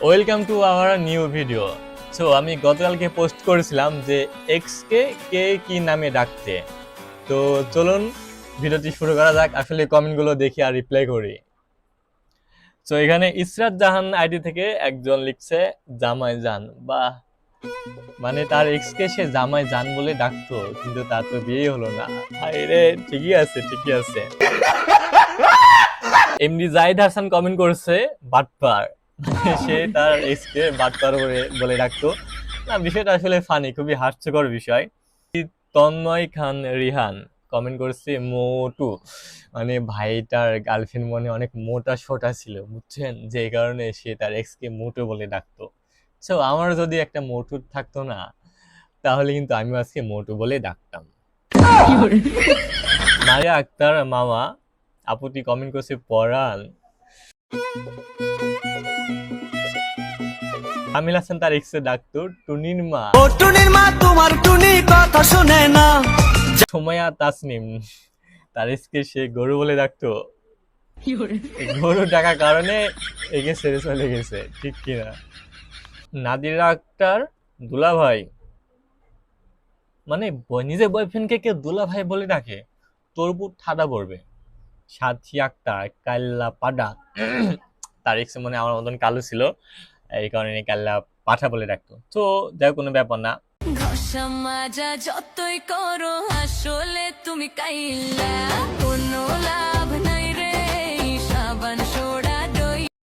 Welcome to our new video. So আমি গতকালকে post করেছিলাম যে এক্স কে কে কি নামে ডাকতে। তো চলুন ভিডিওটি শুরু করা যাক। আসলে কমেন্টগুলো দেখি আর রিপ্লাই করি। তো এখানে ইসরাত জাহান আইডি থেকে একজন লিখছে জামাই জান। বা মানে তার এক্স কে সে জামাই জান বলে ডাকতো, কিন্তু তার তো বিয়ে হলো না। আরে ঠিকই আছে, ঠিকই আছে। এমডি জাহিদ হাসান কমেন্ট করছে বাটপার। সে তার এক্স কে বাটপার বলে ডাকতো। না, বিষয়টা আসলে ফানি, খুবই হাস্যকর বিষয়। তন্ময় খান রিহান কমেন্ট করছে মোটু, মানে ভাইটার গার্লফ্রেন্ড মনে অনেক মোটা সোটা ছিল, বুঝছেন, যে কারণে সে তার এক্স কে মোটু বলে ডাকতো। সো আমার যদি একটা মোটু থাকতো না, তাহলে কিন্তু আমি আজকে মোটু বলে ডাকতাম। মারিয়া আক্তার মামা আপুটি কমেন্ট করছে পরাণ। আমিল হাসান তার এক্স ডাকতো টুনির মা। ও টুনির মা তোমার টুনি কথা শুনে না। সোমায়া তাসনিম তার এক্সকে সে গরু বলে ডাকতো। গরু ডাকার কারণে একে ছেড়ে চলে গেছে, ঠিক কিনা? নাদিরা আক্তার দুলাভাই, মানে নিজের বয়ফ্রেন্ডকে কেউ দুলাভাই বলে ডাকে, তরবু ঠাডা পড়বে। সাথী আক্তার কাল্লা পাডা তার এক্স মনে আমার মতন কালো ছিল, এই কারণে কাল্লা পাঠা বলে ডাকতো। তো যাই কোনো ব্যাপার না। ঘষা মাজা যতই করো আসলে তুমি কাইল্লা কোনো লাভ না।